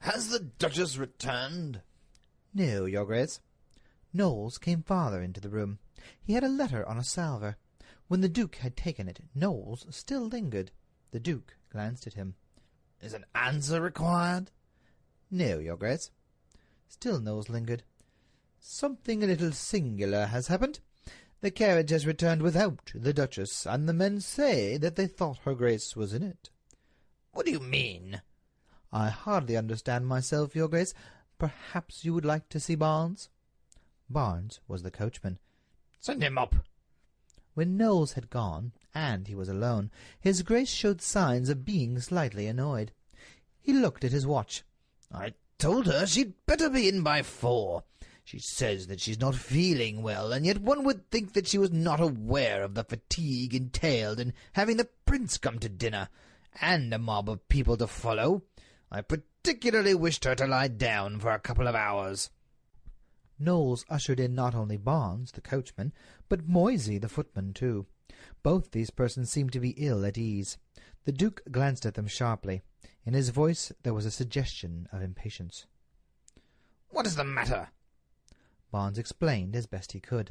Has the Duchess returned?" "No, your Grace." Knowles came farther into the room. He had a letter on a salver. When the Duke had taken it, Knowles still lingered. The Duke glanced at him. "Is an answer required?" "No, your Grace." Still Knowles lingered. "Something a little singular has happened. The carriage has returned without the Duchess, and the men say that they thought her Grace was in it." "What do you mean?" "I hardly understand myself, your Grace. Perhaps you would like to see Barnes?" Barnes was the coachman. "Send him up." When Knowles had gone, and he was alone, his Grace showed signs of being slightly annoyed. He looked at his watch. "I told her she'd better be in by 4. She says that she's not feeling well, and yet one would think that she was not aware of the fatigue entailed in having the Prince come to dinner, and a mob of people to follow. I particularly wished her to lie down for a couple of hours." Knowles ushered in not only Barnes, the coachman, but Moisey, the footman, too. Both these persons seemed to be ill at ease. The Duke glanced at them sharply. In his voice there was a suggestion of impatience. "What is the matter?" Barnes explained as best he could.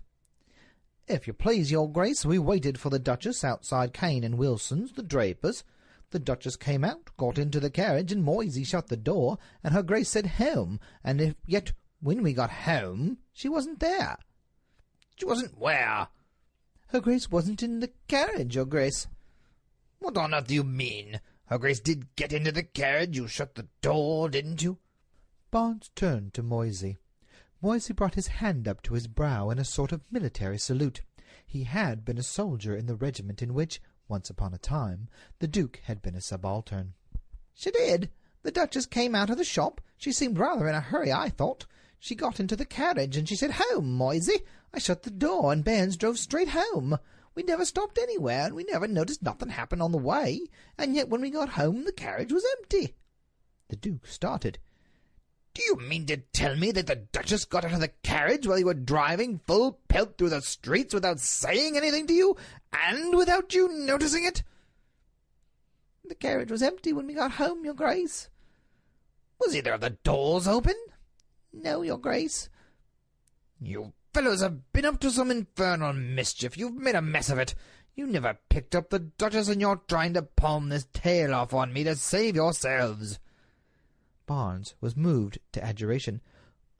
"If you please, your Grace, we waited for the Duchess outside Kane and Wilson's, the drapers. The Duchess came out, got into the carriage, and Moisey shut the door, and her Grace said home, and yet when we got home she wasn't there." "She wasn't where?" "Her Grace wasn't in the carriage, your Grace." "What on earth do you mean? Her Grace did get into the carriage. You shut the door, didn't you?" Barnes turned to Moisey. Moisey brought his hand up to his brow in a sort of military salute. He had been a soldier in the regiment in which, once upon a time, the Duke had been a subaltern. "She did. The Duchess came out of the shop. She seemed rather in a hurry, I thought. She got into the carriage, and she said, 'Home, Moisey.' I shut the door, and Bairns drove straight home. We never stopped anywhere, and we never noticed nothing happen on the way, and yet when we got home the carriage was empty." The Duke started. "Do you mean to tell me that the Duchess got out of the carriage while you were driving full pelt through the streets without saying anything to you, and without you noticing it?" "The carriage was empty when we got home, your Grace." "Was either of the doors open?" "No, your Grace." "You fellows have been up to some infernal mischief. You've made a mess of it. You never picked up the Duchess, and you're trying to palm this tale off on me to save yourselves." Barnes was moved to adjuration.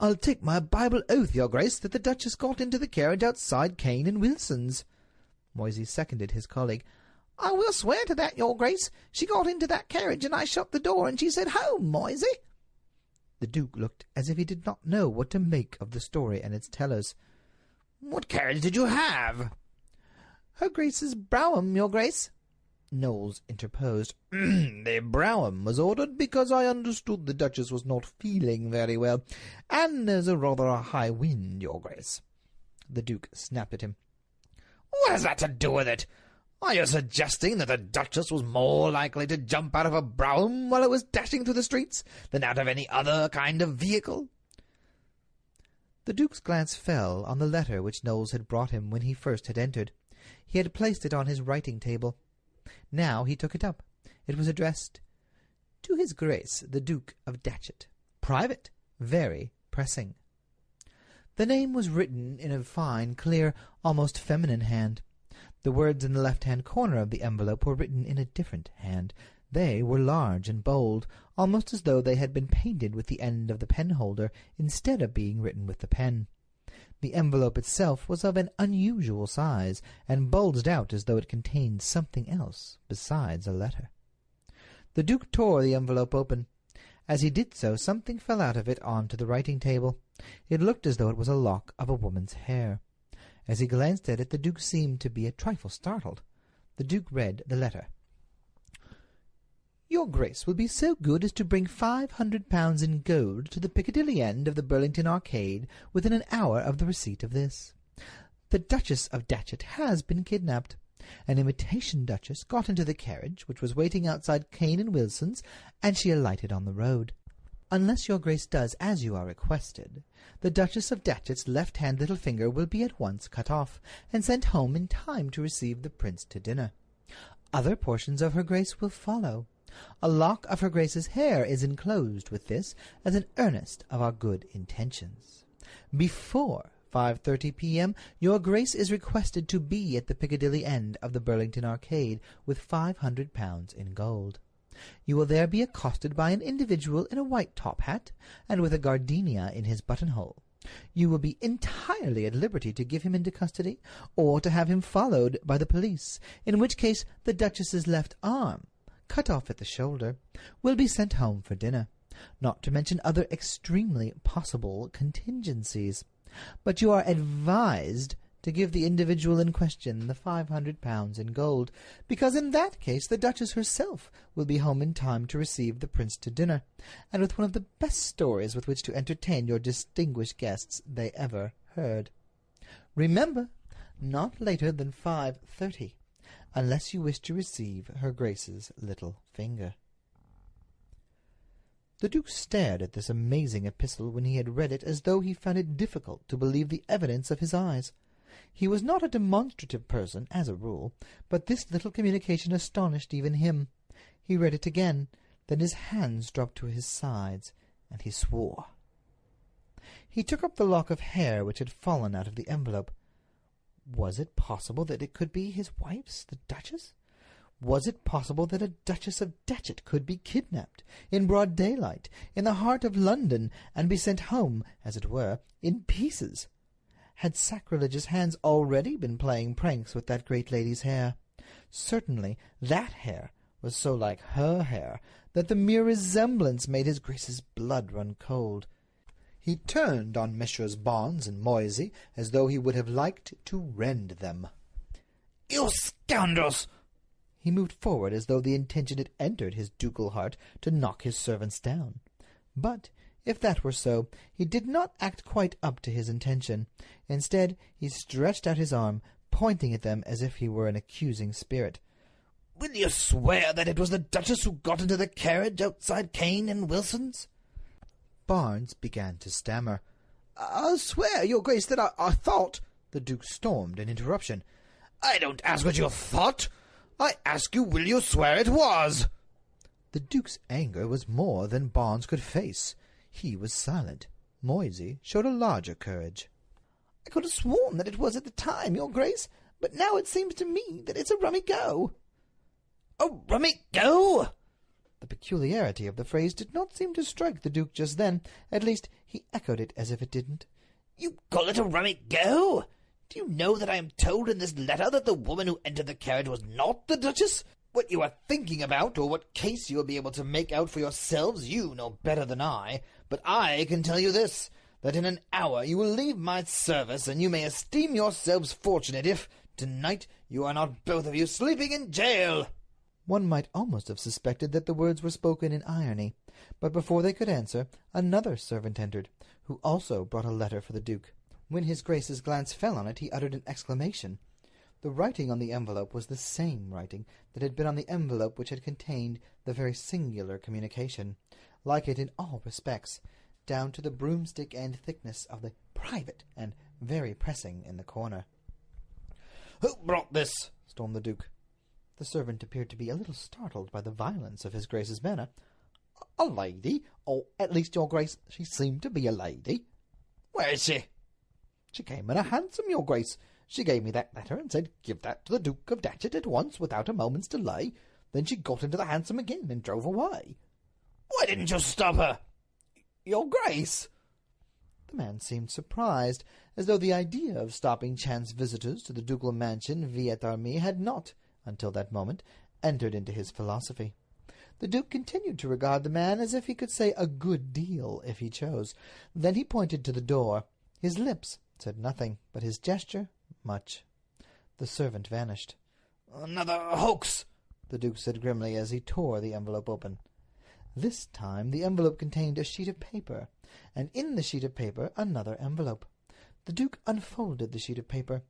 "I'll take my Bible oath, your Grace, that the Duchess got into the carriage outside Kane and Wilson's." Moisey seconded his colleague. "I will swear to that, your Grace. She got into that carriage, and I shut the door, and she said, 'Home, Moisey.'" The Duke looked as if he did not know what to make of the story and its tellers. "What carriage did you have?" "Her Grace's brougham, your Grace." Knowles interposed. "The brougham was ordered because I understood the Duchess was not feeling very well, and there's rather a high wind, your Grace." The Duke snapped at him. "What has that to do with it? Are you suggesting that the Duchess was more likely to jump out of a brougham while it was dashing through the streets than out of any other kind of vehicle?" The Duke's glance fell on the letter which Knowles had brought him when he first had entered. He had placed it on his writing-table. Now he took it up. It was addressed, "To His Grace the Duke of Datchet. Private, very pressing." The name was written in a fine, clear, almost feminine hand. The words in the left-hand corner of the envelope were written in a different hand. They were large and bold, almost as though they had been painted with the end of the penholder instead of being written with the pen. The envelope itself was of an unusual size, and bulged out as though it contained something else besides a letter. The Duke tore the envelope open. As he did so, something fell out of it on to the writing-table. It looked as though it was a lock of a woman's hair. As he glanced at it, the Duke seemed to be a trifle startled. The Duke read the letter. "Your Grace will be so good as to bring £500 in gold to the Piccadilly end of the Burlington Arcade within an hour of the receipt of this. The Duchess of Datchet has been kidnapped. An imitation Duchess got into the carriage, which was waiting outside Kane and Wilson's, and she alighted on the road. Unless your Grace does as you are requested, the Duchess of Datchet's left-hand little finger will be at once cut off, and sent home in time to receive the Prince to dinner. Other portions of her Grace will follow. A lock of her Grace's hair is enclosed with this as an earnest of our good intentions. Before 5:30 p.m. your Grace is requested to be at the Piccadilly end of the Burlington Arcade with £500 in gold. You will there be accosted by an individual in a white top hat and with a gardenia in his buttonhole. You will be entirely at liberty to give him into custody or to have him followed by the police, in which case the Duchess's left arm, cut off at the shoulder, will be sent home for dinner, not to mention other extremely possible contingencies. But you are advised to give the individual in question the £500 in gold, because in that case the Duchess herself will be home in time to receive the Prince to dinner, and with one of the best stories with which to entertain your distinguished guests they ever heard. Remember, not later than 5:30, unless you wish to receive her Grace's little finger. The Duke stared at this amazing epistle when he had read it as though he found it difficult to believe the evidence of his eyes. He was not a demonstrative person, as a rule, but this little communication astonished even him. He read it again, then his hands dropped to his sides, and he swore. He took up the lock of hair which had fallen out of the envelope. Was it possible that it could be his wife's, the Duchess? Was it possible that a Duchess of Datchet could be kidnapped, in broad daylight, in the heart of London, and be sent home, as it were, in pieces? Had sacrilegious hands already been playing pranks with that great lady's hair? Certainly that hair was so like her hair that the mere resemblance made his Grace's blood run cold. He turned on Messrs. Barnes and Moysey as though he would have liked to rend them. "You scoundrels!" He moved forward as though the intention had entered his ducal heart to knock his servants down. But if that were so, he did not act quite up to his intention. Instead, he stretched out his arm, pointing at them as if he were an accusing spirit. "Will you swear that it was the Duchess who got into the carriage outside Kane and Wilson's?" Barnes began to stammer. "I'll swear, your Grace, that I thought—" The Duke stormed an interruption. "I don't ask what you thought. I ask you, will you swear it was?" The Duke's anger was more than Barnes could face. He was silent. Moysey showed a larger courage. "I could have sworn that it was at the time, your Grace, but now it seems to me that it's a rummy go." "A rummy go?" The peculiarity of the phrase did not seem to strike the Duke just then. At least, he echoed it as if it didn't. "You call it a rummy go? Do you know that I am told in this letter that the woman who entered the carriage was not the Duchess? What you are thinking about, or what case you will be able to make out for yourselves, you know better than I. But I can tell you this, that in an hour you will leave my service, and you may esteem yourselves fortunate if, tonight, you are not both of you sleeping in jail." One might almost have suspected that the words were spoken in irony, but before they could answer, another servant entered, who also brought a letter for the Duke. When his Grace's glance fell on it, he uttered an exclamation. The writing on the envelope was the same writing that had been on the envelope which had contained the very singular communication, like it in all respects, down to the broomstick end thickness of the private and very pressing in the corner. "Who brought this?" stormed the Duke. The servant appeared to be a little startled by the violence of his Grace's manner. "A lady, or at least, your Grace, she seemed to be a lady." "Where is she?" "She came in a hansom, your Grace. She gave me that letter and said, 'Give that to the Duke of Datchet at once, without a moment's delay.' Then she got into the hansom again and drove away." "Why didn't you stop her?" "Your Grace." The man seemed surprised, as though the idea of stopping chance visitors to the ducal mansion Viet Army had not, until that moment, entered into his philosophy. The Duke continued to regard the man as if he could say a good deal if he chose. Then he pointed to the door. His lips said nothing, but his gesture much. The servant vanished. "Another hoax," the Duke said grimly as he tore the envelope open. This time the envelope contained a sheet of paper, and in the sheet of paper another envelope. The Duke unfolded the sheet of paper.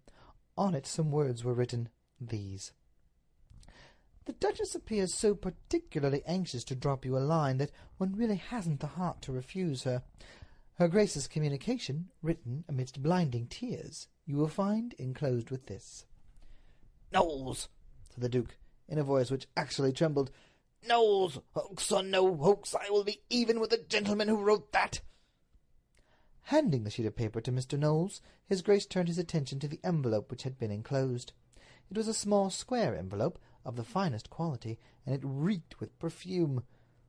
On it some words were written, these: "The Duchess appears so particularly anxious to drop you a line that one really hasn't the heart to refuse her. Her Grace's communication, written amidst blinding tears, you will find enclosed with this." "Knowles," said the Duke, in a voice which actually trembled, Knowles, hoax or no hoax, I will be even with the gentleman who wrote that." Handing the sheet of paper to Mr. Knowles, his Grace turned his attention to the envelope which had been enclosed. It was a small square envelope, of the finest quality, and it reeked with perfume.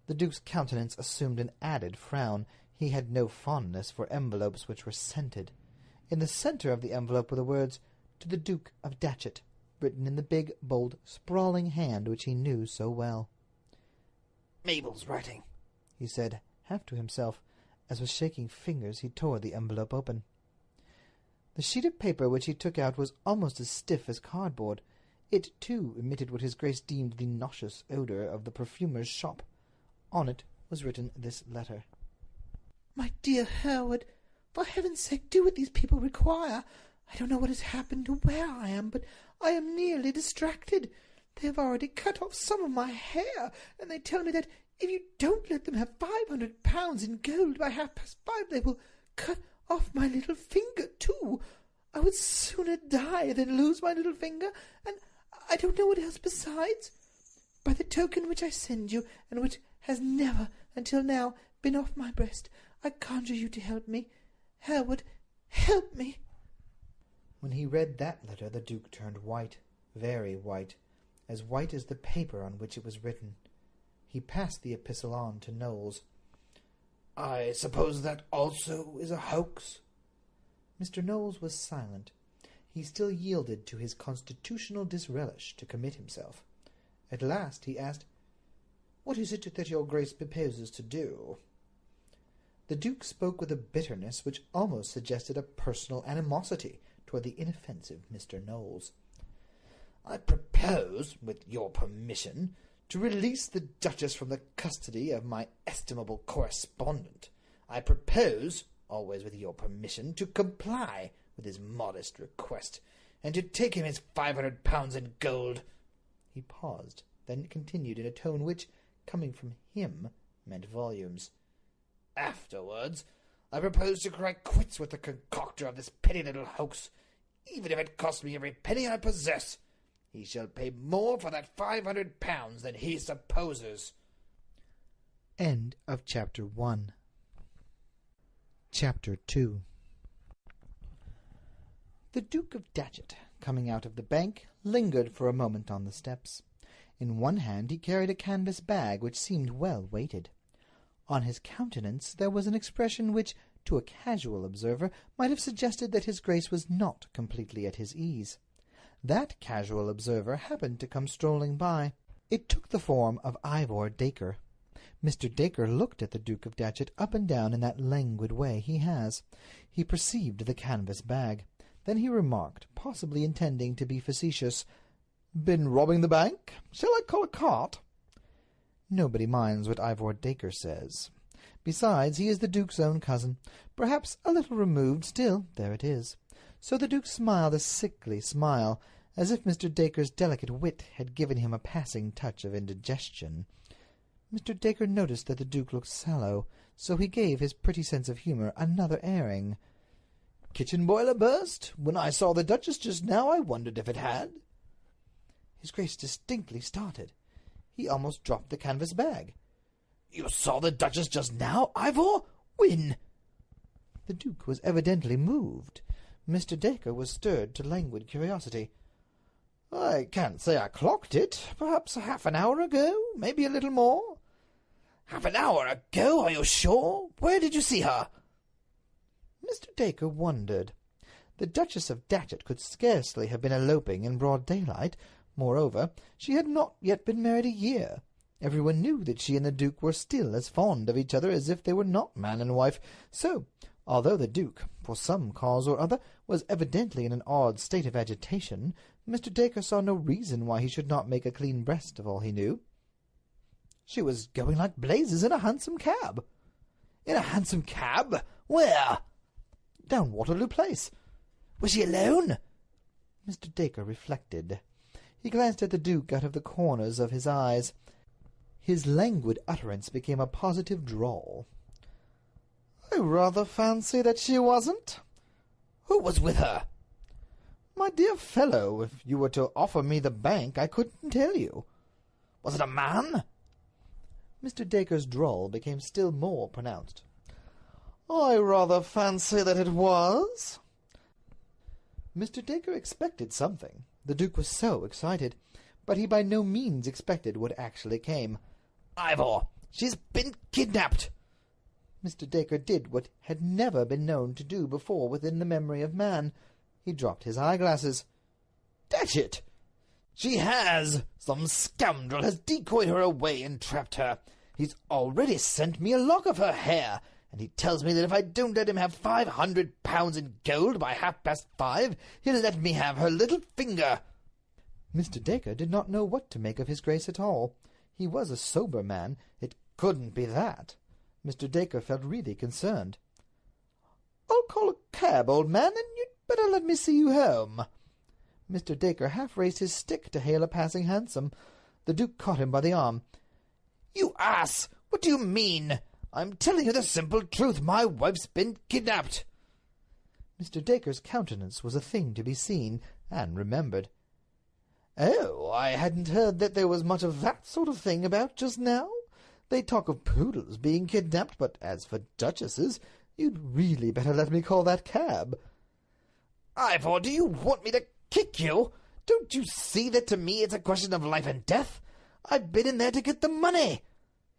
The Duke's countenance assumed an added frown. He had no fondness for envelopes which were scented. In the centre of the envelope were the words, "To the Duke of Datchet," written in the big, bold, sprawling hand which he knew so well. "Mabel's writing," he said, half to himself, as with shaking fingers he tore the envelope open. The sheet of paper which he took out was almost as stiff as cardboard. It, too, emitted what his Grace deemed the nauseous odour of the perfumer's shop. On it was written this letter. "My dear Hereward, for heaven's sake do what these people require. I don't know what has happened or where I am, but I am nearly distracted. They have already cut off some of my hair, and they tell me that if you don't let them have £500 in gold by 5:30, they will cut off my little finger too. I would sooner die than lose my little finger, and I don't know what else besides. By the token which I send you, and which has never, until now, been off my breast, I conjure you to help me. Hereward, help me." When he read that letter, the Duke turned white, very white as the paper on which it was written. He passed the epistle on to Knowles. "I suppose that also is a hoax?" Mr. Knowles was silent. He still yielded to his constitutional disrelish to commit himself. At last he asked, "What is it that your Grace proposes to do?" The Duke spoke with a bitterness which almost suggested a personal animosity toward the inoffensive Mr. Knowles. "I propose, with your permission, to release the Duchess from the custody of my estimable correspondent. I propose, always with your permission, to comply with his modest request, and to take him his £500 in gold." He paused, then continued in a tone which, coming from him, meant volumes. "Afterwards, I propose to cry quits with the concocter of this petty little hoax, even if it costs me every penny I possess. He shall pay more for that £500 than he supposes." End of Chapter 1. Chapter 2. The Duke of Datchet, coming out of the bank, lingered for a moment on the steps. In one hand he carried a canvas bag which seemed well weighted. On his countenance there was an expression which, to a casual observer, might have suggested that his Grace was not completely at his ease. That casual observer happened to come strolling by. It took the form of Ivor Dacre. Mr. Dacre looked at the Duke of Datchet up and down in that languid way he has. He perceived the canvas bag. Then he remarked, possibly intending to be facetious, "Been robbing the bank? Shall I call a cart?" Nobody minds what Ivor Dacre says. Besides, he is the Duke's own cousin, perhaps a little removed, still there it is. So the Duke smiled a sickly smile, as if Mr. Dacre's delicate wit had given him a passing touch of indigestion. Mr. Dacre noticed that the Duke looked sallow, so he gave his pretty sense of humour another airing. "Kitchen boiler burst? When I saw the Duchess just now, I wondered if it had." His Grace distinctly started. He almost dropped the canvas bag. "You saw the Duchess just now, Ivor? When?" The Duke was evidently moved. Mr. Dacre was stirred to languid curiosity. "I can't say I clocked it. Perhaps half an hour ago, maybe a little more." "Half an hour ago, are you sure? Where did you see her?" Mr. Dacre wondered. The Duchess of Datchet could scarcely have been eloping in broad daylight. Moreover, she had not yet been married a year. Everyone knew that she and the Duke were still as fond of each other as if they were not man and wife. So, although the Duke, for some cause or other, was evidently in an odd state of agitation, Mr. Dacre saw no reason why he should not make a clean breast of all he knew. "She was going like blazes in a hansom cab." "In a hansom cab? Where?" "Down Waterloo Place." "Was she alone?" Mr. Dacre reflected. He glanced at the Duke out of the corners of his eyes. His languid utterance became a positive drawl. "I rather fancy that she wasn't." "Who was with her?" "My dear fellow, if you were to offer me the bank, I couldn't tell you." "Was it a man?" Mr. Dacre's drawl became still more pronounced. "I rather fancy that it was." Mr. Dacre expected something. The Duke was so excited, but he by no means expected what actually came. "Ivor, she's been kidnapped." Mr. Dacre did what had never been known to do before within the memory of man. He dropped his eyeglasses. "Datchet! She has! Some scoundrel has decoyed her away and trapped her. He's already sent me a lock of her hair, and he tells me that if I don't let him have £500 in gold by 5:30, he'll let me have her little finger." Mr. Dacre did not know what to make of his Grace at all. He was a sober man. It couldn't be that. Mr. Dacre felt really concerned. "I'll call a cab, old man, and you'd better let me see you home." Mr. Dacre half raised his stick to hail a passing hansom. The Duke caught him by the arm. "You ass! What do you mean? I'm telling you the simple truth. My wife's been kidnapped." Mr. Dacre's countenance was a thing to be seen and remembered. "Oh, I hadn't heard that there was much of that sort of thing about just now. They talk of poodles being kidnapped, but as for duchesses, you'd really better let me call that cab." "Ivor, do you want me to kick you? Don't you see that to me it's a question of life and death? I've been in there to get the money."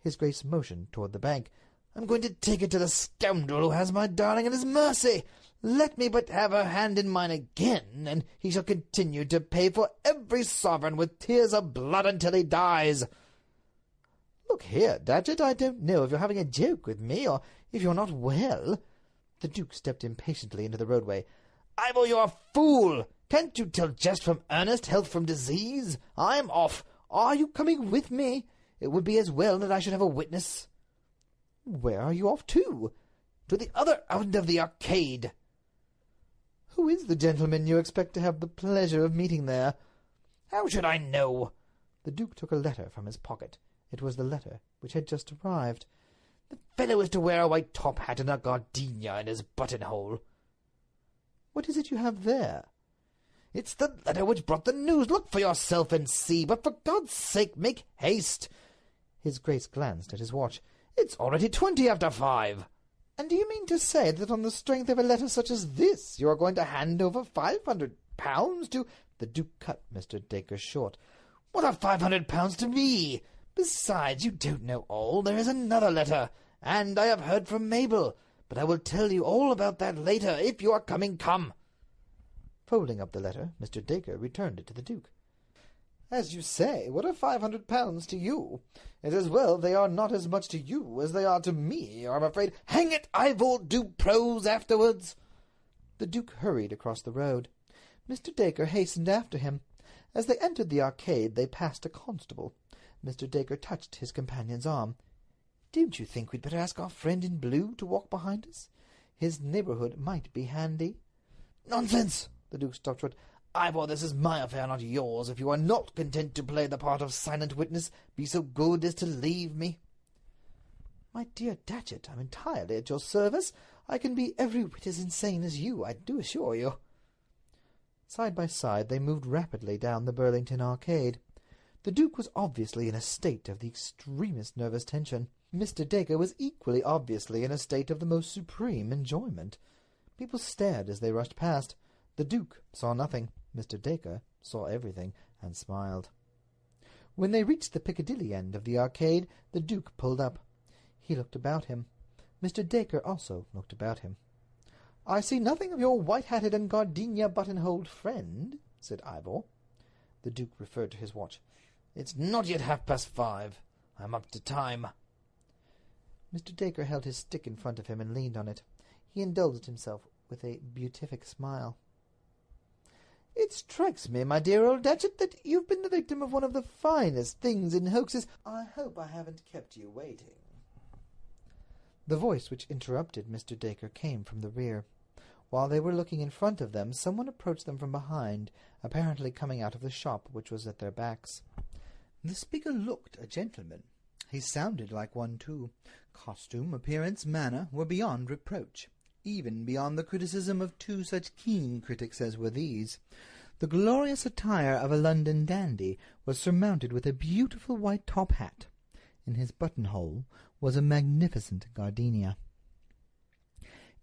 His Grace motioned toward the bank. "I'm going to take it to the scoundrel who has my darling at his mercy. Let me but have her hand in mine again, and he shall continue to pay for every sovereign with tears of blood until he dies." "Look here, Datchet, I don't know if you're having a joke with me, or if you're not well." The Duke stepped impatiently into the roadway. "Ivor, you're a fool! Can't you tell jest from earnest, health from disease? I'm off. Are you coming with me? It would be as well that I should have a witness." "Where are you off to?" "To the other end of the arcade." "Who is the gentleman you expect to have the pleasure of meeting there?" "How should I know?" The Duke took a letter from his pocket. It was the letter which had just arrived. "The fellow is to wear a white top hat and a gardenia in his buttonhole." "What is it you have there?" "It's the letter which brought the news. Look for yourself and see, but for God's sake make haste." His Grace glanced at his watch. "It's already 5:20. "And do you mean to say that on the strength of a letter such as this you are going to hand over £500 to—" The Duke cut Mr. Dacre short. "What are £500 to me? Besides, you don't know all. There is another letter, and I have heard from Mabel. But I will tell you all about that later. If you are coming, come." Folding up the letter, Mr. Dacre returned it to the Duke. "As you say, what are £500 to you? It's as well they are not as much to you as they are to me, I'm afraid." "Hang it, Ivor, do prose afterwards." The Duke hurried across the road. Mr. Dacre hastened after him. As they entered the arcade, they passed a constable. Mr. Dacre touched his companion's arm. "Don't you think we'd better ask our friend in blue to walk behind us? His neighbourhood might be handy." "Nonsense!" The Duke stopped short. "Ivor, this is my affair, not yours. If you are not content to play the part of silent witness, be so good as to leave me." "My dear Datchet, I'm entirely at your service. I can be every whit as insane as you, I do assure you." Side by side they moved rapidly down the Burlington Arcade. The Duke was obviously in a state of the extremest nervous tension. Mr. Dacre was equally obviously in a state of the most supreme enjoyment. People stared as they rushed past. The Duke saw nothing. Mr. Dacre saw everything, and smiled. When they reached the Piccadilly end of the arcade, the Duke pulled up. He looked about him. Mr. Dacre also looked about him. "I see nothing of your white-hatted and gardenia buttonholed friend," said Ivor. The Duke referred to his watch. "It's not yet 5:30. I'm up to time." Mr. Dacre held his stick in front of him and leaned on it. He indulged himself with a beatific smile. "It strikes me, my dear old Datchet, that you've been the victim of one of the finest things in hoaxes. I hope I haven't kept you waiting." The voice which interrupted Mr. Dacre came from the rear. While they were looking in front of them, someone approached them from behind, apparently coming out of the shop which was at their backs. The speaker looked a gentleman. He sounded like one, too. Costume, appearance, manner were beyond reproach, even beyond the criticism of two such keen critics as were these. The glorious attire of a London dandy was surmounted with a beautiful white top hat. In his buttonhole was a magnificent gardenia.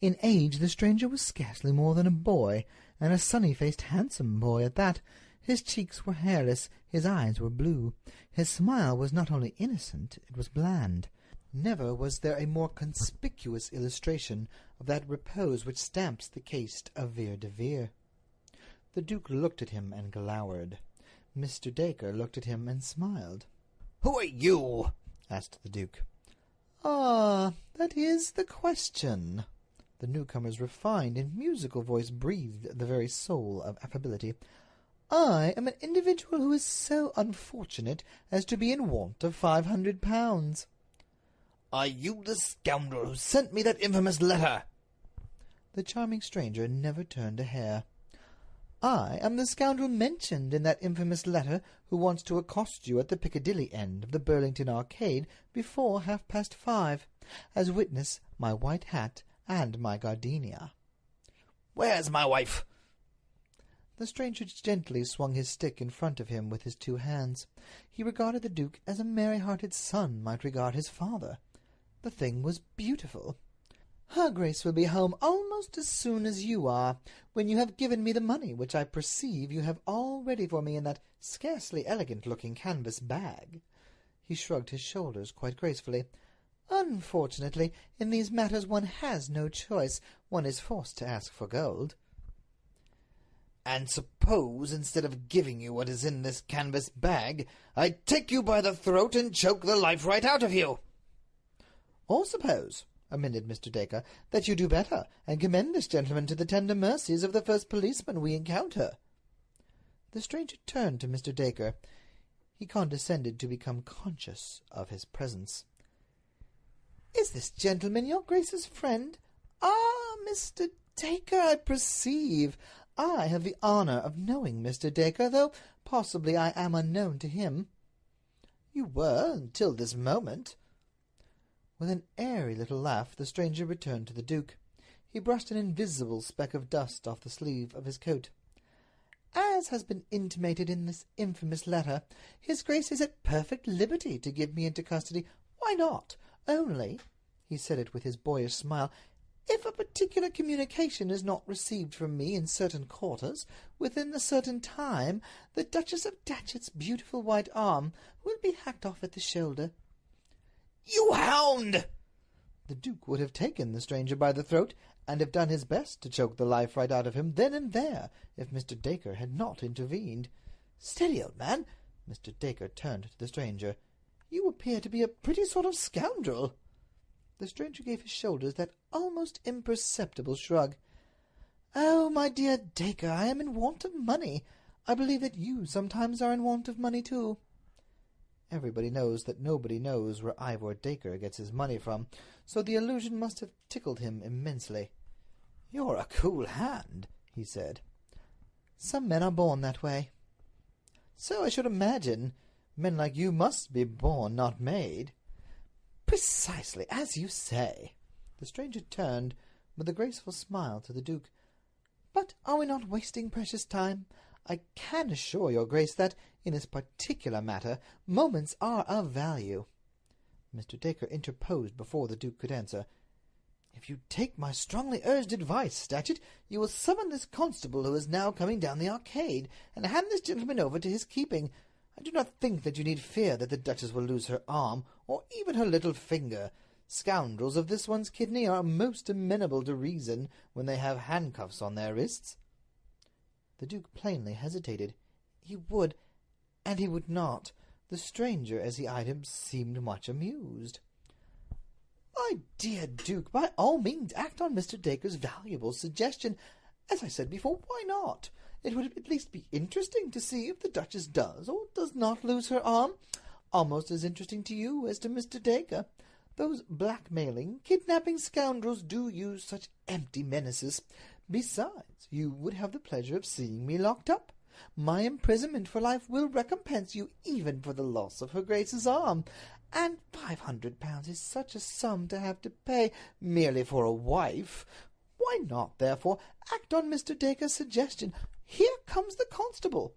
In age the stranger was scarcely more than a boy, and a sunny-faced, handsome boy at that. His cheeks were hairless, his eyes were blue. His smile was not only innocent, it was bland. Never was there a more conspicuous illustration of that repose which stamps the caste of Vere de Vere. The Duke looked at him and glowered. Mr. Dacre looked at him and smiled. "Who are you?" asked the Duke. "Ah, that is the question." The newcomer's refined and musical voice breathed the very soul of affability. "I am an individual who is so unfortunate as to be in want of £500. "Are you the scoundrel who sent me that infamous letter?" The charming stranger never turned a hair. "I am the scoundrel mentioned in that infamous letter who wants to accost you at the Piccadilly end of the Burlington Arcade before 5:30, as witness my white hat and my gardenia." "Where's my wife?" The stranger gently swung his stick in front of him with his two hands. He regarded the Duke as a merry-hearted son might regard his father. The thing was beautiful. "Her Grace will be home almost as soon as you are, when you have given me the money, which I perceive you have all ready for me in that scarcely elegant-looking canvas bag." He shrugged his shoulders quite gracefully. "Unfortunately, in these matters one has no choice. One is forced to ask for gold." "And suppose, instead of giving you what is in this canvas bag, I take you by the throat and choke the life right out of you?" "Or suppose," amended Mr. Dacre, "that you do better, and commend this gentleman to the tender mercies of the first policeman we encounter." The stranger turned to Mr. Dacre. He condescended to become conscious of his presence. "Is this gentleman your Grace's friend?" "Ah, Mr. Dacre, I perceive. I have the honour of knowing Mr. Dacre, though possibly I am unknown to him." "You were, until this moment." With an airy little laugh, the stranger returned to the Duke. He brushed an invisible speck of dust off the sleeve of his coat. "As has been intimated in this infamous letter, his Grace is at perfect liberty to give me into custody. Why not? Only," he said it with his boyish smile, "if a particular communication is not received from me in certain quarters, within a certain time, the Duchess of Datchet's beautiful white arm will be hacked off at the shoulder." "You hound!" The Duke would have taken the stranger by the throat, and have done his best to choke the life right out of him then and there, if Mr. Dacre had not intervened. "Steady, old man!" Mr. Dacre turned to the stranger. "You appear to be a pretty sort of scoundrel." The stranger gave his shoulders that almost imperceptible shrug. "Oh, my dear Dacre, I am in want of money. I believe that you sometimes are in want of money, too." Everybody knows that nobody knows where Ivor Dacre gets his money from, so the allusion must have tickled him immensely. "You're a cool hand," he said. "Some men are born that way." "So I should imagine. Men like you must be born, not made." "Precisely as you say." The stranger turned with a graceful smile to the Duke. "But are we not wasting precious time? I can assure your Grace that, in this particular matter, moments are of value." Mr. Dacre interposed before the Duke could answer. "If you take my strongly urged advice, Datchet, you will summon this constable who is now coming down the arcade, and hand this gentleman over to his keeping. I do not think that you need fear that the Duchess will lose her arm, or even her little finger. Scoundrels of this one's kidney are most amenable to reason when they have handcuffs on their wrists." The Duke plainly hesitated. He would, and he would not. The stranger, as he eyed him, seemed much amused. "My dear Duke, by all means act on Mr. Dacre's valuable suggestion. As I said before, why not? It would at least be interesting to see if the Duchess does or does not lose her arm. Almost as interesting to you as to Mr. Dacre. Those blackmailing, kidnapping scoundrels do use such empty menaces. Besides, you would have the pleasure of seeing me locked up. My imprisonment for life will recompense you even for the loss of her Grace's arm. And £500 is such a sum to have to pay merely for a wife. Why not, therefore, act on Mr. Dacre's suggestion? Here comes the constable."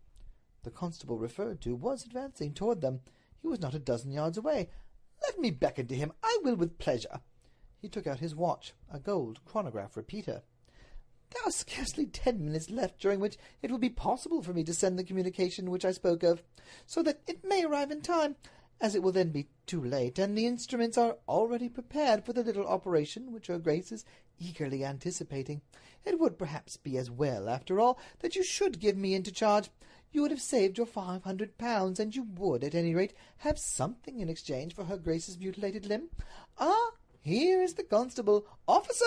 The constable referred to was advancing toward them. He was not a dozen yards away. Let me beckon to him. I will with pleasure." He took out his watch, a gold chronograph repeater. "There are scarcely 10 minutes left, during which it will be possible for me to send the communication which I spoke of, so that it may arrive in time, as it will then be too late, and the instruments are already prepared for the little operation which her Grace is eagerly anticipating. It would perhaps be as well, after all, that you should give me into charge. You would have saved your £500, and you would, at any rate, have something in exchange for her Grace's mutilated limb. Ah, here is the constable. Officer!"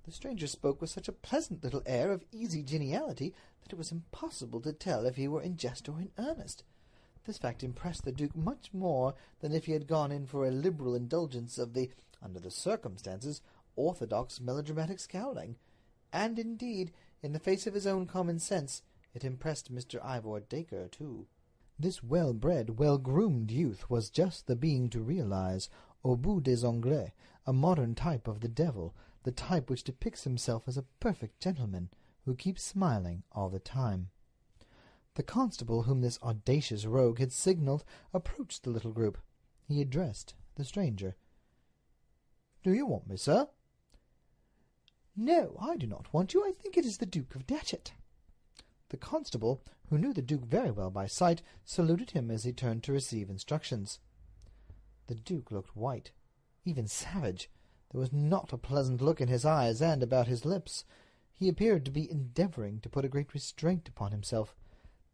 The stranger spoke with such a pleasant little air of easy geniality that it was impossible to tell if he were in jest or in earnest. This fact impressed the Duke much more than if he had gone in for a liberal indulgence of the, under the circumstances, orthodox melodramatic scowling. And, indeed, in the face of his own common sense, it impressed Mr. Ivor Dacre, too. This well-bred, well-groomed youth was just the being to realize, au bout des ongles, a modern type of the devil, the type which depicts himself as a perfect gentleman, who keeps smiling all the time. The constable whom this audacious rogue had signalled approached the little group. He addressed the stranger. "Do you want me, sir?" "No, I do not want you. I think it is the Duke of Datchet." The constable, who knew the Duke very well by sight, saluted him as he turned to receive instructions. The Duke looked white, even savage. There was not a pleasant look in his eyes and about his lips. He appeared to be endeavouring to put a great restraint upon himself.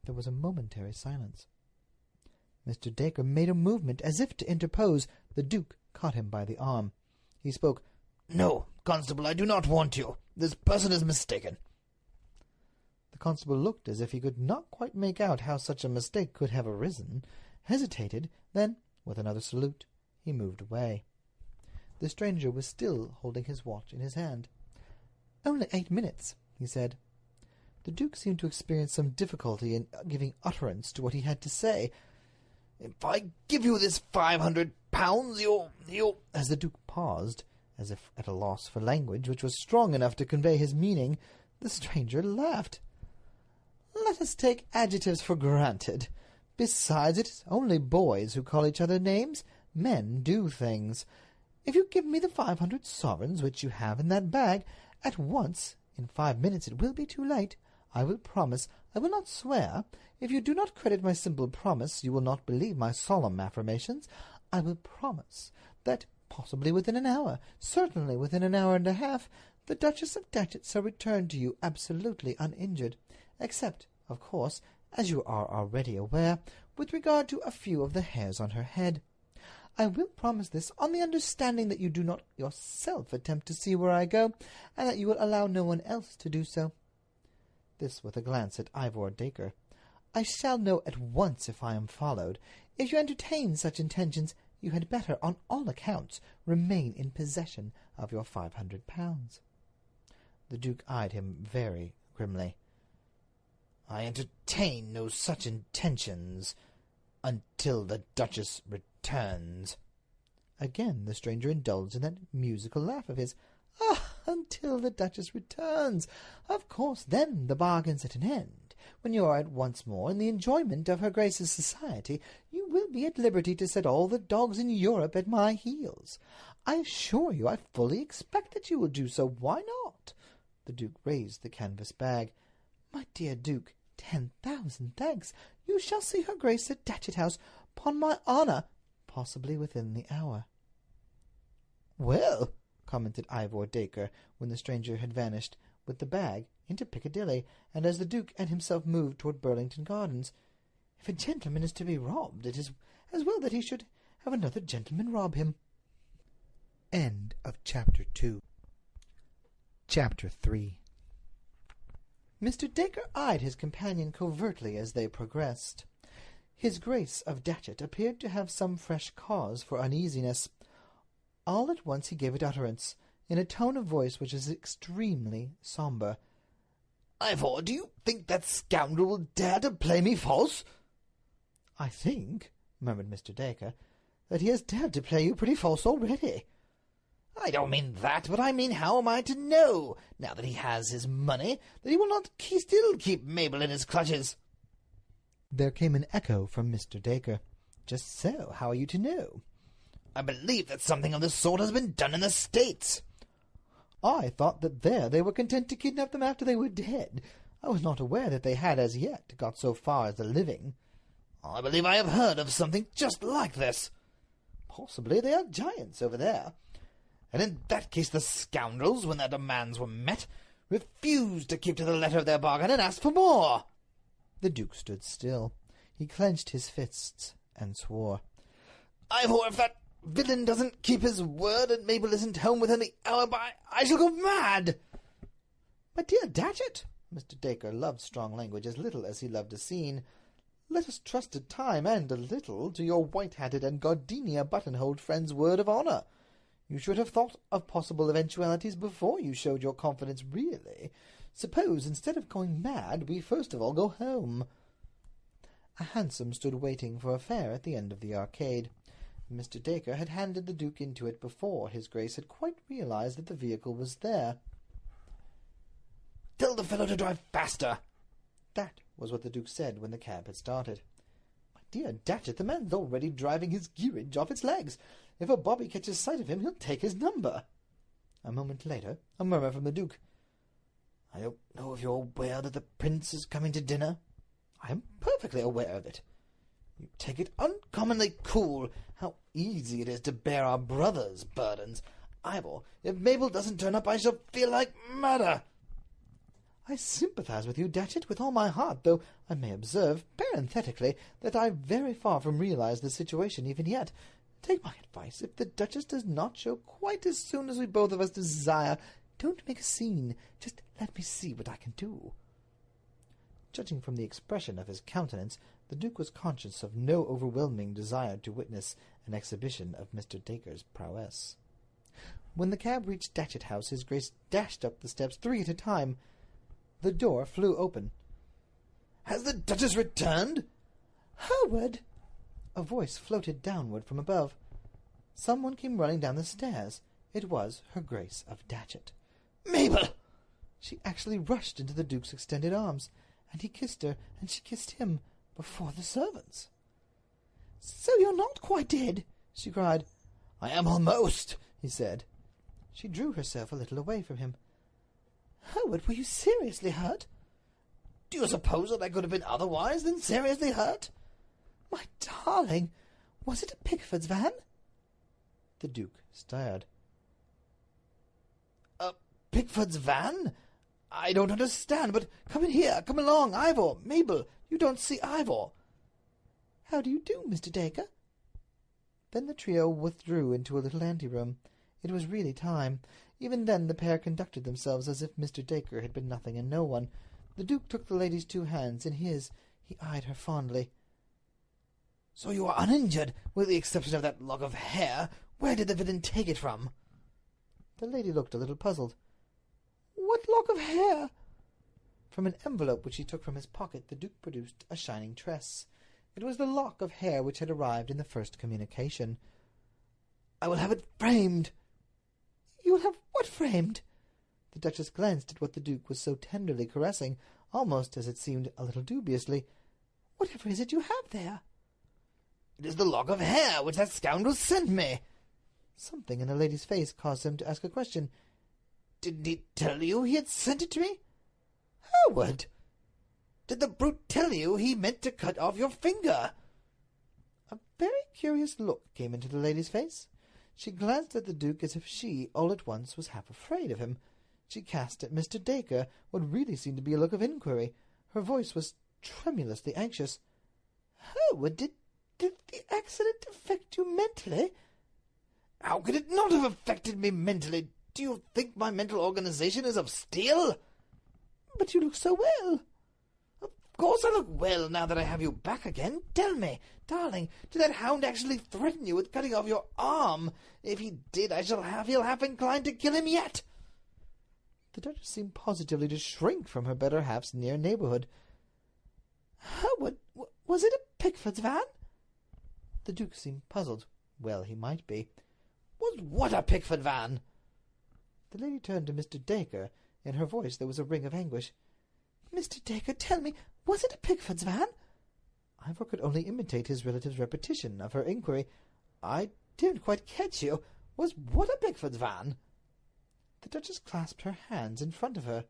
There was a momentary silence. Mr. Dacre made a movement as if to interpose. The Duke caught him by the arm. He spoke. "No, constable, I do not want you. This person is mistaken." The constable looked as if he could not quite make out how such a mistake could have arisen, hesitated, then, with another salute, he moved away. The stranger was still holding his watch in his hand. "Only 8 minutes," he said. The Duke seemed to experience some difficulty in giving utterance to what he had to say. "If I give you this £500, you—" As the Duke paused, as if at a loss for language which was strong enough to convey his meaning, the stranger laughed. "Let us take adjectives for granted. Besides, it is only boys who call each other names. Men do things. If you give me the 500 sovereigns which you have in that bag, at once, in 5 minutes it will be too late. I will promise, I will not swear. If you do not credit my simple promise, you will not believe my solemn affirmations. I will promise that, possibly within an hour, certainly within an hour and a half, the Duchess of Datchet shall return to you absolutely uninjured, except, of course, as you are already aware, with regard to a few of the hairs on her head. I will promise this on the understanding that you do not yourself attempt to see where I go, and that you will allow no one else to do so." This with a glance at Ivor Dacre. "I shall know at once if I am followed. If you entertain such intentions, you had better, on all accounts, remain in possession of your £500. The Duke eyed him very grimly. "I entertain no such intentions until the Duchess returns." Again the stranger indulged in that musical laugh of his. "Ah, until the Duchess returns! Of course, then the bargain's at an end. When you are once more in the enjoyment of her Grace's society, you will be at liberty to set all the dogs in Europe at my heels. I assure you I fully expect that you will do so. Why not?" The Duke raised the canvas bag. "My dear Duke, 10,000 thanks. You shall see her Grace at Datchet House, upon my honour, possibly within the hour." "Well," commented Ivor Dacre, when the stranger had vanished, with the bag, into Piccadilly, and as the Duke and himself moved toward Burlington Gardens, "if a gentleman is to be robbed, it is as well that he should have another gentleman rob him." End of Chapter 2. Chapter 3. Mr. Dacre eyed his companion covertly as they progressed. His Grace of Datchet appeared to have some fresh cause for uneasiness. All at once he gave it utterance, in a tone of voice which was extremely sombre. "Ivor, do you think that scoundrel will dare to play me false?" "I think," murmured Mr. Dacre, "that he has dared to play you pretty false already." "I don't mean that, but I mean how am I to know, now that he has his money, that he will not still keep Mabel in his clutches?" There came an echo from Mr. Dacre. "Just so. How are you to know?" "I believe that something of the sort has been done in the States." "I thought that there they were content to kidnap them after they were dead. I was not aware that they had as yet got so far as the living." "I believe I have heard of something just like this." "Possibly they are giants over there." "And in that case the scoundrels, when their demands were met, refused to keep to the letter of their bargain and asked for more." The Duke stood still. He clenched his fists and swore. "Ivor, if that villain doesn't keep his word and Mabel isn't home within the hour, I shall go mad." "My dear Datchet," Mr. Dacre loved strong language as little as he loved a scene, "let us trust to time and a little to your white-hatted and gardenia buttonholed friend's word of honour. You should have thought of possible eventualities before you showed your confidence, really. Suppose, instead of going mad, we first of all go home." A hansom stood waiting for a fare at the end of the arcade. Mr. Dacre had handed the Duke into it before his Grace had quite realized that the vehicle was there. "Tell the fellow to drive faster." That was what the Duke said when the cab had started. "My dear Datchet, the man's already driving his gearage off its legs. If a bobby catches sight of him, he'll take his number." A moment later, a murmur from the Duke. "I don't know if you're aware that the Prince is coming to dinner." "I am perfectly aware of it." "You take it uncommonly cool. How easy it is to bear our brother's burdens. Ivor, if Mabel doesn't turn up, I shall feel like murder." "I sympathize with you, Datchet, with all my heart, though I may observe, parenthetically, that I very far from realize the situation even yet. Take my advice. If the Duchess does not show quite as soon as we both of us desire, don't make a scene. Just let me see what I can do." Judging from the expression of his countenance, the Duke was conscious of no overwhelming desire to witness an exhibition of Mr. Dacre's prowess. When the cab reached Datchet House, his Grace dashed up the steps 3 at a time. The door flew open. "Has the Duchess returned?" "Hereward!" A voice floated downward from above. Someone came running down the stairs. It was her Grace of Datchet. "Mabel!" She actually rushed into the Duke's extended arms, and he kissed her, and she kissed him, before the servants. "So you're not quite dead?" she cried. "I am almost," he said. She drew herself a little away from him. "Hereward, were you seriously hurt?" "Do you suppose that I could have been otherwise than seriously hurt?" "My darling, was it a Pickford's van?" The Duke stared. "A Pickford's van? I don't understand, but come in here. Come along, Ivor. Mabel, you don't see Ivor." "How do you do, Mr. Dacre?" Then the trio withdrew into a little anteroom. It was really time. Even then the pair conducted themselves as if Mr. Dacre had been nothing and no one. The Duke took the lady's 2 hands in his. He eyed her fondly. "So you are uninjured, with the exception of that lock of hair. Where did the villain take it from?" The lady looked a little puzzled. "What lock of hair?" From an envelope which he took from his pocket, the Duke produced a shining tress. It was the lock of hair which had arrived in the first communication. "I will have it framed." "You will have what framed?" The Duchess glanced at what the Duke was so tenderly caressing, almost, as it seemed, a little dubiously. "Whatever is it you have there?" "It is the lock of hair which that scoundrel sent me." Something in the lady's face caused him to ask a question. "Didn't he tell you he had sent it to me?" "Hereward!" "Did the brute tell you he meant to cut off your finger?" A very curious look came into the lady's face. She glanced at the Duke as if she, all at once, was half afraid of him. She cast at Mr. Dacre what really seemed to be a look of inquiry. Her voice was tremulously anxious. "Hereward, did the accident affect you mentally?" "How could it not have affected me mentally? Do you think my mental organization is of steel?" "But you look so well." "Of course I look well now that I have you back again. Tell me, darling, did that hound actually threaten you with cutting off your arm? If he did, I shall feel half inclined to kill him yet." The Duchess seemed positively to shrink from her better half's near neighbourhood. "Hereward, was it a Pickford's van?" The Duke seemed puzzled. Well, he might be. "Was what a Pickford van?" The lady turned to Mr. Dacre. In her voice there was a ring of anguish. "Mr. Dacre, tell me, was it a Pickford's van?" Ivor could only imitate his relative's repetition of her inquiry. "I didn't quite catch you. Was what a Pickford's van?" The Duchess clasped her hands in front of her.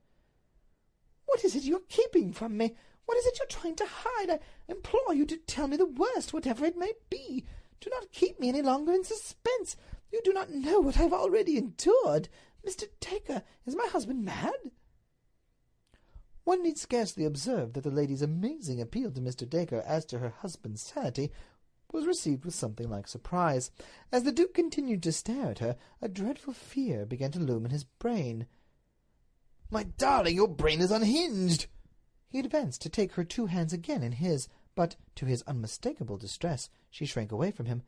"What is it you're keeping from me? What is it you're trying to hide? I implore you to tell me the worst, whatever it may be. Do not keep me any longer in suspense. You do not know what I've already endured. Mr. Dacre, is my husband mad?" One need scarcely observe that the lady's amazing appeal to Mr. Dacre as to her husband's sanity was received with something like surprise. As the Duke continued to stare at her, a dreadful fear began to loom in his brain. "My darling, your brain is unhinged!" He advanced to take her 2 hands again in his, but, to his unmistakable distress, she shrank away from him.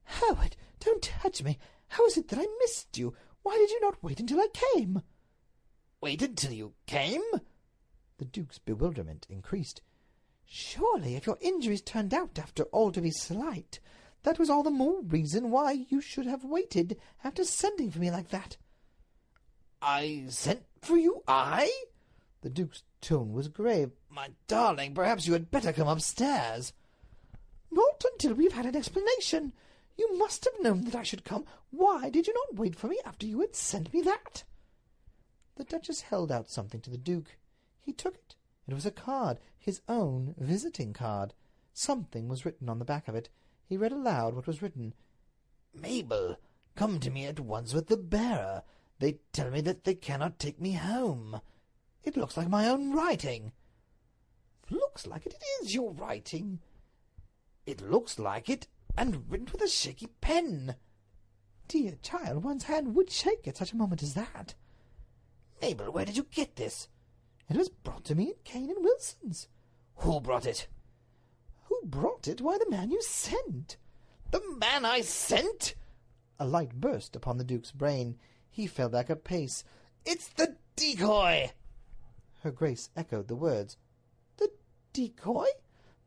"Howard, don't touch me. How is it that I missed you? Why did you not wait until I came?" "Wait until you came?" The Duke's bewilderment increased. "Surely, if your injuries turned out after all to be slight, that was all the more reason why you should have waited after sending for me like that." "I sent for you, I?" The Duke's tone was grave. "My darling, perhaps you had better come upstairs." "Not until we've had an explanation. You must have known that I should come. Why did you not wait for me after you had sent me that?" The Duchess held out something to the Duke. He took it. It was a card, his own visiting card. Something was written on the back of it. He read aloud what was written. "Mabel, come to me at once with the bearer. They tell me that they cannot take me home. It looks like my own writing." "Looks like it? It is your writing." "It looks like it, and written with a shaky pen." "Dear child, one's hand would shake at such a moment as that." "Mabel, where did you get this?" "It was brought to me at Cane and Wilson's." "Who brought it?" "Who brought it? Why, the man you sent." "The man I sent?" A light burst upon the Duke's brain. He fell back a pace. "It's the decoy!" Her Grace echoed the words. "The decoy?"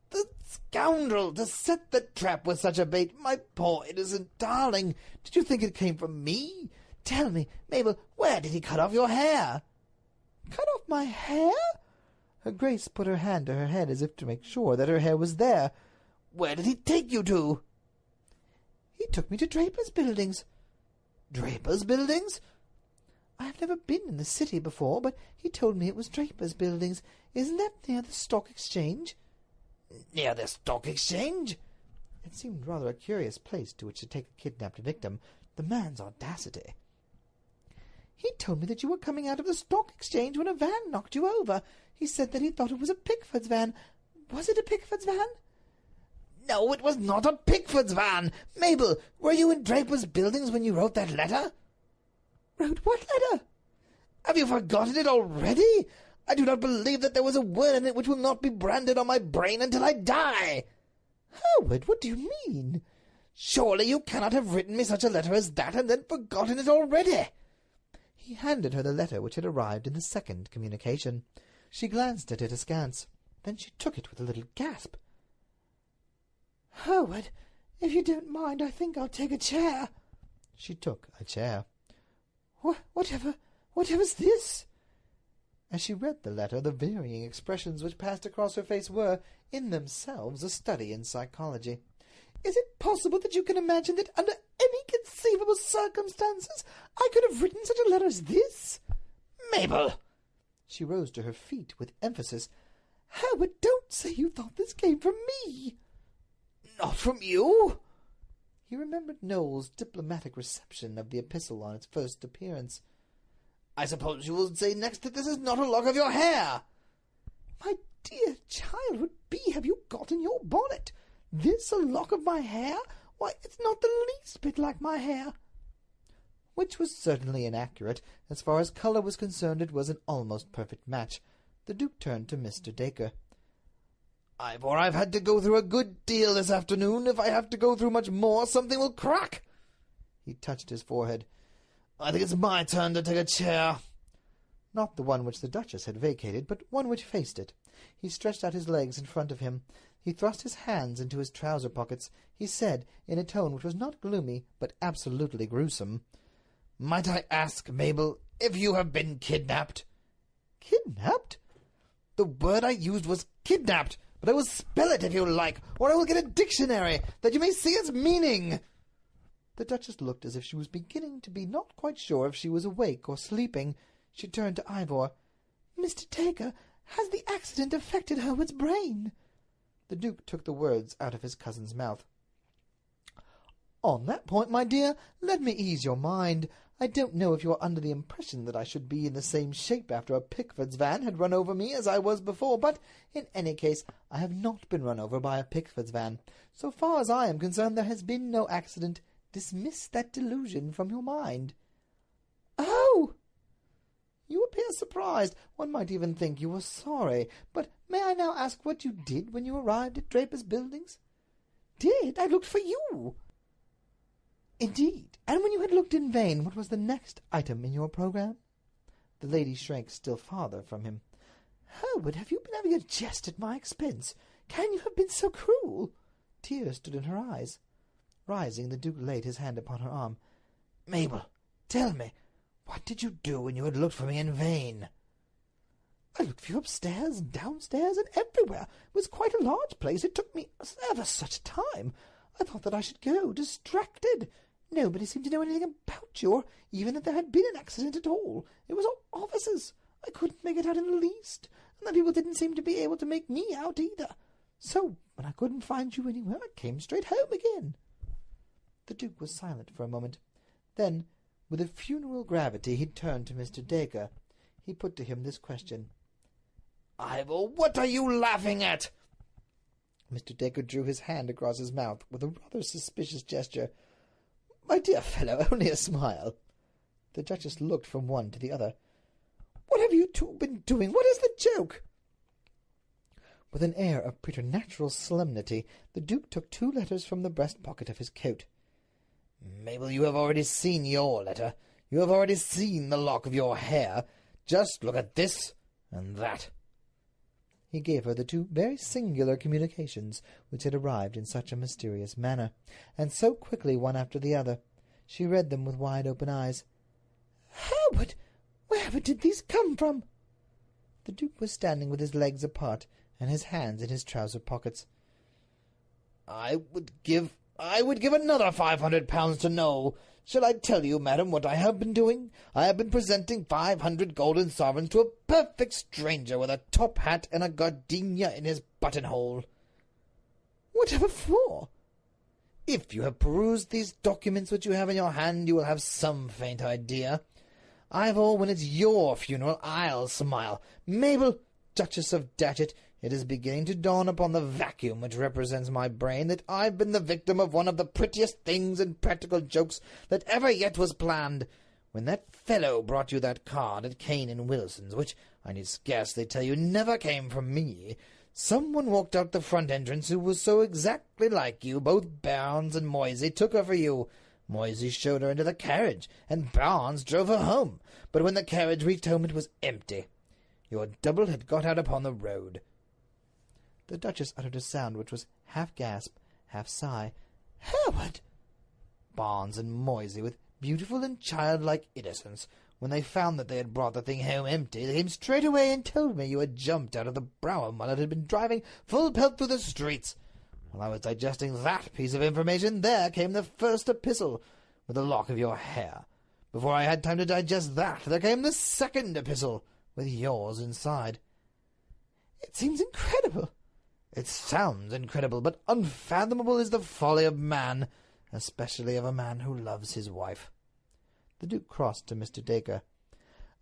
"The scoundrel! To set the trap with such a bait! My poor innocent darling! Did you think it came from me? Tell me, Mabel, where did he cut off your hair?" "Cut off my hair?" Her Grace put her hand to her head as if to make sure that her hair was there. "Where did he take you to?" "He took me to Draper's Buildings." "Draper's Buildings?" "I have never been in the city before, but he told me it was Draper's Buildings. Isn't that near the Stock Exchange?" "Near the Stock Exchange?" It seemed rather a curious place to which to take a kidnapped victim. The man's audacity. "He told me that you were coming out of the Stock Exchange when a van knocked you over. He said that he thought it was a Pickford's van. Was it a Pickford's van?" "No, it was not a Pickford's van. Mabel, were you in Draper's Buildings when you wrote that letter?" "Wrote what letter?" "Have you forgotten it already? I do not believe that there was a word in it which will not be branded on my brain until I die." "Howard, what do you mean?" "Surely you cannot have written me such a letter as that and then forgotten it already." He handed her the letter which had arrived in the second communication. She glanced at it askance. Then she took it with a little gasp. "Howard, if you don't mind, I think I'll take a chair." She took a chair. Whatever's this?" As she read the letter, the varying expressions which passed across her face were, in themselves, a study in psychology. "Is it possible that you can imagine that under any conceivable circumstances I could have written such a letter as this?" "Mabel!" She rose to her feet with emphasis. "Howard, don't say you thought this came from me." "Not from you?" He remembered Noel's diplomatic reception of the epistle on its first appearance. "I suppose you will say next that this is not a lock of your hair." "My dear child, what bee have you got in your bonnet? This a lock of my hair? Why, it's not the least bit like my hair." Which was certainly inaccurate. As far as colour was concerned, it was an almost perfect match. The Duke turned to Mr. Dacre. "Ivor, I've had to go through a good deal this afternoon. If I have to go through much more, something will crack." He touched his forehead. "I think it's my turn to take a chair." Not the one which the Duchess had vacated, but one which faced it. He stretched out his legs in front of him. He thrust his hands into his trouser pockets. He said, in a tone which was not gloomy, but absolutely gruesome, "Might I ask, Mabel, if you have been kidnapped?" "Kidnapped?" "The word I used was kidnapped. but I will spell it if you like, or I will get a dictionary, that you may see its meaning." The Duchess looked as if she was beginning to be not quite sure if she was awake or sleeping. She turned to Ivor. "Mr. Dacre, has the accident affected Hereward's brain?" The Duke took the words out of his cousin's mouth. "On that point, my dear, let me ease your mind. I don't know if you are under the impression that I should be in the same shape after a Pickford's van had run over me as I was before, but in any case I have not been run over by a Pickford's van. So far as I am concerned, there has been no accident. Dismiss that delusion from your mind." "Oh!" "You appear surprised. One might even think you were sorry. But may I now ask what you did when you arrived at Draper's Buildings?" "Did? I looked for you." "Indeed. And when you had looked in vain, what was the next item in your programme?" The lady shrank still farther from him. "Hereward, have you been having a jest at my expense? Can you have been so cruel?" Tears stood in her eyes. Rising, the Duke laid his hand upon her arm. "Mabel, tell me, what did you do when you had looked for me in vain?" "I looked for you upstairs and downstairs and everywhere. It was quite a large place. It took me ever such a time. I thought that I should go distracted. Nobody seemed to know anything about you, or even that there had been an accident at all. It was all officers. I couldn't make it out in the least, and the people didn't seem to be able to make me out either. So, when I couldn't find you anywhere, I came straight home again." The Duke was silent for a moment. Then, with a funeral gravity, he turned to Mr. Dacre. He put to him this question. "Ivor, what are you laughing at?" Mr. Dacre drew his hand across his mouth with a rather suspicious gesture. "My dear fellow, only a smile." The Duchess looked from one to the other. "What have you two been doing? What is the joke?" With an air of preternatural solemnity, the Duke took 2 letters from the breast-pocket of his coat. "Mabel, you have already seen your letter. You have already seen the lock of your hair. Just look at this and that." He gave her the 2 very singular communications which had arrived in such a mysterious manner, and so quickly one after the other. She read them with wide-open eyes. "Hereward, wherever did these come from?" The Duke was standing with his legs apart and his hands in his trouser pockets. I would give another £500 to know. Shall I tell you, madam, what I have been doing? I have been presenting 500 golden sovereigns to a perfect stranger with a top hat and a gardenia in his buttonhole." "Whatever for?" "If you have perused these documents which you have in your hand, you will have some faint idea. Ivor, when it's your funeral, I'll smile. Mabel, Duchess of Datchet, it is beginning to dawn upon the vacuum which represents my brain that I've been the victim of one of the prettiest things in practical jokes that ever yet was planned. When that fellow brought you that card at Cane and Wilson's, which I need scarcely tell you never came from me, someone walked out the front entrance who was so exactly like you. Both Barnes and Moysey took her for you. Moysey showed her into the carriage, and Barnes drove her home. But when the carriage reached home, it was empty. Your double had got out upon the road." The Duchess uttered a sound which was half gasp, half sigh. "Hereward!" "Barnes and Moysey, with beautiful and childlike innocence, when they found that they had brought the thing home empty, they came straight away and told me you had jumped out of the brougham while it had been driving full pelt through the streets. While I was digesting that piece of information, there came the first epistle, with the lock of your hair. Before I had time to digest that, there came the second epistle, with yours inside." "It seems incredible." "It sounds incredible, but unfathomable is the folly of man, especially of a man who loves his wife." The Duke crossed to Mr. Dacre.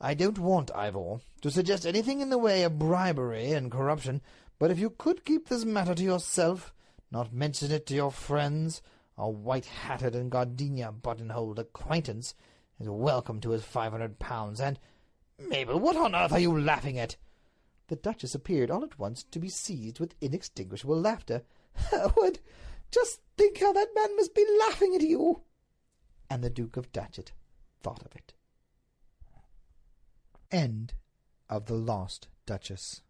"I don't want, Ivor, to suggest anything in the way of bribery and corruption, but if you could keep this matter to yourself, not mention it to your friends, a white-hatted and gardenia buttonholed acquaintance is welcome to his £500, and— Mabel, what on earth are you laughing at?" The Duchess appeared all at once to be seized with inextinguishable laughter. "Hereward, just think how that man must be laughing at you!" And the Duke of Datchet thought of it. End of The Lost Duchess.